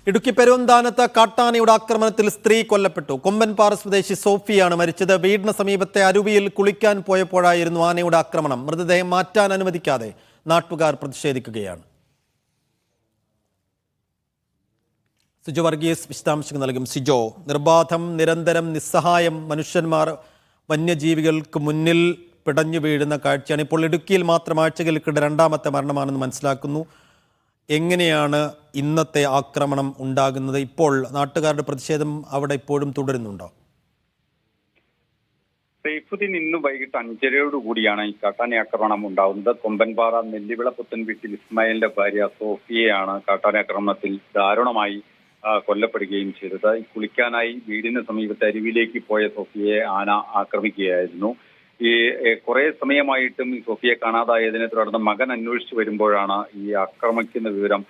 ഇടുക്കി പെരുവന്താനത്ത് കാട്ടാനയുടെ ആക്രമണത്തിൽ സ്ത്രീ കൊല്ലപ്പെട്ടു. കൊമ്പൻപാറ സ്വദേശി സോഫിയാണ് മരിച്ചത്. വീടിന് സമീപത്തെ അരുവിയിൽ കുളിക്കാൻ പോയപ്പോഴായിരുന്നു ആനയുടെ ആക്രമണം. മൃതദേഹം മാറ്റാൻ അനുവദിക്കാതെ നാട്ടുകാർ പ്രതിഷേധിക്കുകയാണ്. സിജോ വർഗീസ് വിശദാംശങ്ങൾ നൽകും. സിജോ, നിർബാധം, നിരന്തരം, നിസ്സഹായം മനുഷ്യന്മാർ വന്യജീവികൾക്ക് മുന്നിൽ പിടഞ്ഞു വീഴുന്ന കാഴ്ചയാണ്. ഇപ്പോൾ ഇടുക്കിയിൽ മാത്രം ആഴ്ചകൾക്കിടെ രണ്ടാമത്തെ മരണമാണെന്ന് മനസ്സിലാക്കുന്നു. എങ്ങനെയാണ് ഇന്നത്തെ ആക്രമണം ഉണ്ടാകുന്നത്? ഇപ്പോൾ നാട്ടുകാരുടെ പ്രതിഷേധം അവിടെ ഇപ്പോഴും തുടരുന്നുണ്ടോ? സൈഫുദ്ദീൻ ഇന്ന് വൈകിട്ട് 5:30 കൂടിയാണ് ഈ കാട്ടാന ആക്രമണം ഉണ്ടാകുന്നത്. കൊമ്പൻപാറ നെല്ലിവിള പുത്തൻ വീട്ടിൽ ഇസ്മായിലിന്റെ ഭാര്യ സോഫിയയാണ് കാട്ടാന ആക്രമണത്തിൽ ദാരുണമായി കൊല്ലപ്പെടുകയും ചെയ്തത്. കുളിക്കാനായി വീടിന് സമീപത്തെ അരുവിയിലേക്ക് പോയ സോഫിയയെ ആന ആക്രമിക്കുകയായിരുന്നു. ഈ കുറെ സമയമായിട്ടും ഈ സോഫിയെ കാണാതായതിനെ തുടർന്ന് മകൻ അന്വേഷിച്ചു വരുമ്പോഴാണ് ഈ ആക്രമണ വിവരം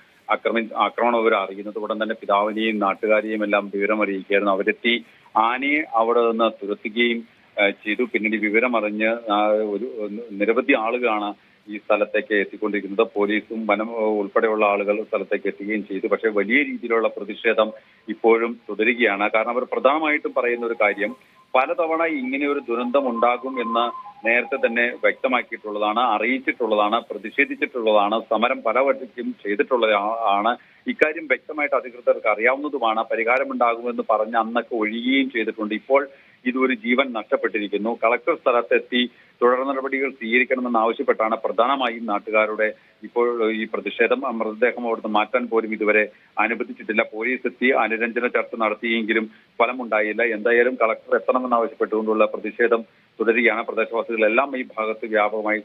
അറിയുന്നത്. ഉടൻ തന്നെ പിതാവിനെയും നാട്ടുകാരെയും എല്ലാം വിവരം അറിയിക്കുകയായിരുന്നു. അവരെത്തി ആനയെ അവിടെ നിന്ന് തുരത്തുകയും ചെയ്തു. പിന്നീട് വിവരമറിഞ്ഞ് നിരവധി ആളുകളാണ് ഈ സ്ഥലത്തേക്ക് എത്തിക്കൊണ്ടിരിക്കുന്നത്. പോലീസും വനം ഉൾപ്പെടെയുള്ള ആളുകൾ സ്ഥലത്തേക്ക് എത്തുകയും ചെയ്തു. പക്ഷേ വലിയ രീതിയിലുള്ള പ്രതിഷേധം ഇപ്പോഴും തുടരുകയാണ്. കാരണം അവർ പ്രധാനമായിട്ടും പറയുന്ന ഒരു കാര്യം, പലതവണ ഇങ്ങനെ ഒരു ദുരന്തം ഉണ്ടാകും എന്ന് നേരത്തെ തന്നെ വ്യക്തമാക്കിയിട്ടുള്ളതാണ്, അറിയിച്ചിട്ടുള്ളതാണ്, പ്രതിഷേധിച്ചിട്ടുള്ളതാണ്, സമരം പലവട്ടം ചെയ്തിട്ടുള്ളതാണ്. ഇക്കാര്യം വ്യക്തമായിട്ട് അധികൃതർക്ക് അറിയാവുന്നതുമാണ്. പരിഹാരമുണ്ടാകുമെന്ന് പറഞ്ഞ് അന്നൊക്കെ ഒഴിയുകയും ചെയ്തിട്ടുണ്ട്. ഇപ്പോൾ ഇതൊരു ജീവൻ നഷ്ടപ്പെട്ടിരിക്കുന്നു. കളക്ടർ സ്ഥലത്തെത്തി തുടർ നടപടികൾ സ്വീകരിക്കണമെന്ന് ആവശ്യപ്പെട്ടാണ് പ്രധാനമായും നാട്ടുകാരുടെ ഇപ്പോൾ ഈ പ്രതിഷേധം. മൃതദേഹം അവിടുന്ന് മാറ്റാൻ പോലും ഇതുവരെ അനുവദിച്ചിട്ടില്ല. പോലീസ് എത്തി അനുരഞ്ജന ചർച്ച നടത്തിയെങ്കിലും ഫലമുണ്ടായില്ല. എന്തായാലും കളക്ടർ എത്തണമെന്ന് ആവശ്യപ്പെട്ടുകൊണ്ടുള്ള പ്രതിഷേധം തുടരുകയാണ്. പ്രദേശവാസികളെല്ലാം ഈ ഭാഗത്ത് വ്യാപകമായി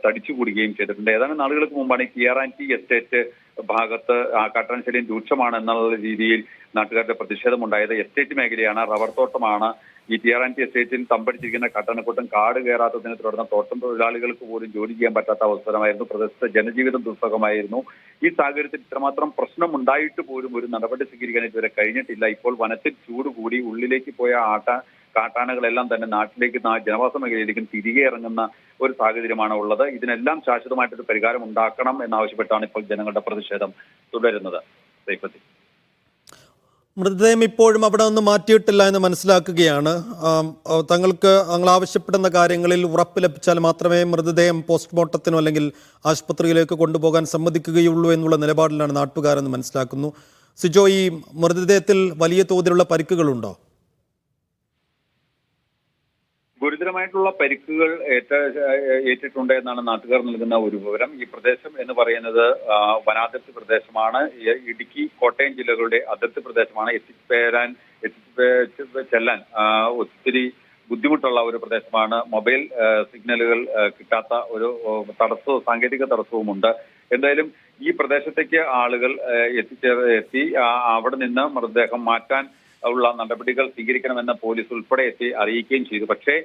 തടിച്ചുകൂടുകയും ചെയ്തിട്ടുണ്ട്. ഏതാനും നാളുകൾക്ക് മുമ്പാണ് ഈ TRT എസ്റ്റേറ്റ് ഭാഗത്ത് കാട്ടാനശല്യം രൂക്ഷമാണ് എന്നുള്ള രീതിയിൽ നാട്ടുകാരുടെ പ്രതിഷേധം ഉണ്ടായത്. എസ്റ്റേറ്റ് മേഖലയാണ്, റബ്ബർ തോട്ടമാണ്. ഈ TRT എസ്റ്റേറ്റിൽ തമ്പടിച്ചിരിക്കുന്ന കാട്ടാനക്കൂട്ടം കാട് കയറാത്തതിനെ തുടർന്ന് തോട്ടം തൊഴിലാളികൾക്ക് പോലും ജോലി ചെയ്യാൻ പറ്റാത്ത അവസരമായിരുന്നു. പ്രദേശത്തെ ജനജീവിതം ദുസ്സഹമായിരുന്നു. ഈ സാഹചര്യത്തിൽ ഇത്രമാത്രം പ്രശ്നം ഉണ്ടായിട്ട് പോലും ഒരു നടപടി സ്വീകരിക്കാൻ ഇതുവരെ കഴിഞ്ഞിട്ടില്ല. ഇപ്പോൾ വനത്തിൽ ചൂട് കൂടി ഉള്ളിലേക്ക് പോയ കാട്ടാനകളെല്ലാം തന്നെ നാട്ടിലേക്ക് ജനവാസ മേഖലയിലേക്കും തിരികെ ഇറങ്ങുന്ന ഒരു സാഹചര്യമാണ് ഉള്ളത്. ഇതിനെല്ലാം ശാശ്വതമായിട്ടൊരു പരിഹാരം ഉണ്ടാക്കണം എന്നാവശ്യപ്പെട്ടാണ് ഇപ്പോൾ ജനങ്ങളുടെ പ്രതിഷേധം തുടരുന്നത്. മൃതദേഹം ഇപ്പോഴും അവിടെ നിന്ന് മാറ്റിയിട്ടില്ല എന്ന് മനസ്സിലാക്കുകയാണ്. തങ്ങൾ ആവശ്യപ്പെടുന്ന കാര്യങ്ങളിൽ ഉറപ്പ് ലഭിച്ചാൽ മാത്രമേ മൃതദേഹം പോസ്റ്റ്മോർട്ടത്തിനോ അല്ലെങ്കിൽ ആശുപത്രിയിലേക്ക് കൊണ്ടുപോകാൻ സമ്മതിക്കുകയുള്ളൂ എന്നുള്ള നിലപാടിലാണ് നാട്ടുകാരെന്ന് മനസ്സിലാക്കുന്നു. സിജോ, ഈ മൃതദേഹത്തിൽ വലിയ തോതിലുള്ള പരിക്കുകളുണ്ടോ? ഗുരുതരമായിട്ടുള്ള പരിക്കുകൾ ഏറ്റിട്ടുണ്ട് എന്നാണ് നാട്ടുകാർ നൽകുന്ന ഒരു വിവരം. ഈ പ്രദേശം എന്ന് പറയുന്നത് വനാതിർത്തി പ്രദേശമാണ്. ഇടുക്കി, കോട്ടയം ജില്ലകളുടെ അതിർത്തി പ്രദേശമാണ്. ചെല്ലാൻ ഒത്തിരി ബുദ്ധിമുട്ടുള്ള ഒരു പ്രദേശമാണ്. മൊബൈൽ സിഗ്നലുകൾ കിട്ടാത്ത ഒരു സാങ്കേതിക തടസ്സവുമുണ്ട്. എന്തായാലും ഈ പ്രദേശത്തേക്ക് ആളുകൾ എത്തി അവിടെ നിന്ന് മൃതദേഹം മാറ്റാൻ ഉള്ള നടപടികൾ സ്വീകരിക്കണമെന്ന് പോലീസ് ഉൾപ്പെടെ എത്തി അറിയിക്കുകയും ചെയ്തു. പക്ഷേ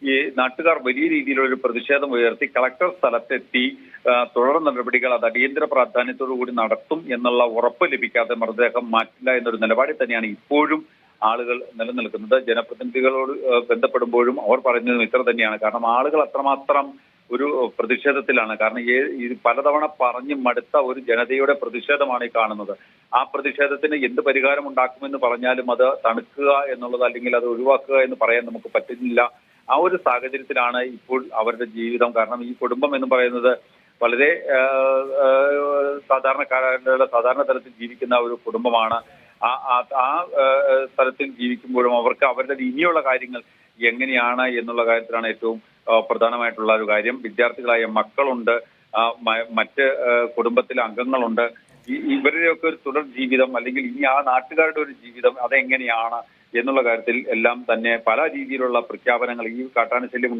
ഈ നാട്ടുകാർ വലിയ രീതിയിലൊരു പ്രതിഷേധം ഉയർത്തി കളക്ടർ സ്ഥലത്തെത്തി തുടർ നടപടികൾ അത് അടിയന്തര പ്രാധാന്യത്തോടു കൂടി നടത്തും എന്നുള്ള ഉറപ്പ് ലഭിക്കാതെ മൃതദേഹം മാറ്റില്ല എന്നൊരു നിലപാടിൽ തന്നെയാണ് ഇപ്പോഴും ആളുകൾ നിലനിൽക്കുന്നത്. ജനപ്രതിനിധികളോട് ബന്ധപ്പെടുമ്പോഴും അവർ പറയുന്നതും ഇത്ര തന്നെയാണ്. കാരണം ആളുകൾ അത്രമാത്രം ഒരു പ്രതിഷേധത്തിലാണ്. കാരണം ഇത് പലതവണ പറഞ്ഞു മടുത്ത ഒരു ജനതയുടെ പ്രതിഷേധമാണ് ഈ കാണുന്നത്. ആ പ്രതിഷേധത്തിന് എന്ത് പരിഹാരം ഉണ്ടാക്കുമെന്ന് പറഞ്ഞാലും അത് തണുക്കുക എന്നുള്ളത് അല്ലെങ്കിൽ അത് ഒഴിവാക്കുക എന്ന് പറയാൻ നമുക്ക് പറ്റുന്നില്ല. ആ ഒരു സാഹചര്യത്തിലാണ് ഇപ്പോൾ അവരുടെ ജീവിതം. കാരണം ഈ കുടുംബം എന്ന് പറയുന്നത് വളരെ സാധാരണ തലത്തിൽ ജീവിക്കുന്ന ഒരു കുടുംബമാണ്. ആ തലത്തിൽ ജീവിക്കുമ്പോഴും അവർക്ക് അവരുടെ ഇനിയുള്ള കാര്യങ്ങൾ എങ്ങനെയാണ് എന്നുള്ള കാര്യത്തിലാണ് ഏറ്റവും പ്രധാനമായിട്ടുള്ള ഒരു കാര്യം. വിദ്യാർത്ഥികളായ മക്കളുണ്ട്, മറ്റ് കുടുംബത്തിലെ അംഗങ്ങളുണ്ട്. ഇവരുടെയൊക്കെ ഒരു തുടർ ജീവിതം അല്ലെങ്കിൽ ഇനി ആ നാട്ടുകാരുടെ ഒരു ജീവിതം അതെങ്ങനെയാണ് എന്നുള്ള കാര്യത്തിൽ എല്ലാം തന്നെ പല രീതിയിലുള്ള പ്രഖ്യാപനങ്ങൾ ഈ കാട്ടാനശല്യം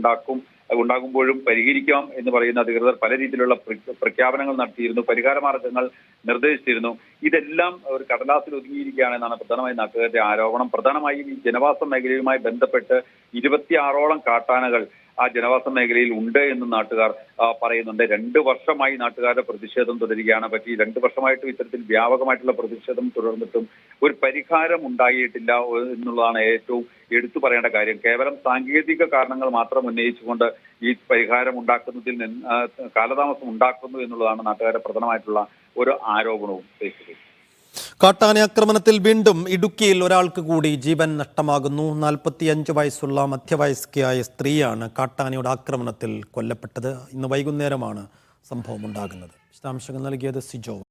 ഉണ്ടാകുമ്പോഴും പരിഹരിക്കാം എന്ന് പറയുന്ന അധികൃതർ പല രീതിയിലുള്ള പ്രഖ്യാപനങ്ങൾ നടത്തിയിരുന്നു, പരിഹാര മാർഗങ്ങൾ നിർദ്ദേശിച്ചിരുന്നു. ഇതെല്ലാം ഒരു കടലാസിൽ ഒതുങ്ങിയിരിക്കുകയാണെന്നാണ് പ്രധാനമായും നാട്ടുകാരുടെ ആരോപണം. പ്രധാനമായും ഈ ജനവാസ മേഖലയുമായി ബന്ധപ്പെട്ട് 26ഓളം കാട്ടാനകൾ ആ ജനവാസ മേഖലയിൽ ഉണ്ട് എന്ന് നാട്ടുകാർ പറയുന്നുണ്ട്. 2 വർഷമായി നാട്ടുകാരുടെ പ്രതിഷേധം തുടരുകയാണ്. പറ്റി 2 വർഷമായിട്ടും ഇത്തരത്തിൽ വ്യാപകമായിട്ടുള്ള പ്രതിഷേധം തുടർന്നിട്ടും ഒരു പരിഹാരം ഉണ്ടായിട്ടില്ല എന്നുള്ളതാണ് ഏറ്റവും എടുത്തു പറയേണ്ട കാര്യം. കേവലം സാങ്കേതിക കാരണങ്ങൾ മാത്രം ഉന്നയിച്ചുകൊണ്ട് ഈ പരിഹാരം ഉണ്ടാക്കുന്നതിൽ കാലതാമസം ഉണ്ടാക്കുന്നു എന്നുള്ളതാണ് നാട്ടുകാരുടെ പ്രധാനമായിട്ടുള്ള ഒരു ആരോപണവും. കാട്ടാന ആക്രമണത്തിൽ വീണ്ടും ഇടുക്കിയിൽ ഒരാൾക്ക് കൂടി ജീവൻ നഷ്ടമാകുന്നു. 45 വയസ്സുള്ള മധ്യവയസ്കയായ സ്ത്രീയാണ് കാട്ടാനയുടെ ആക്രമണത്തിൽ കൊല്ലപ്പെട്ടത്. ഇന്ന് വൈകുന്നേരമാണ് സംഭവം ഉണ്ടാകുന്നത്. വിശദാംശങ്ങൾ നൽകിയത് സിജോ.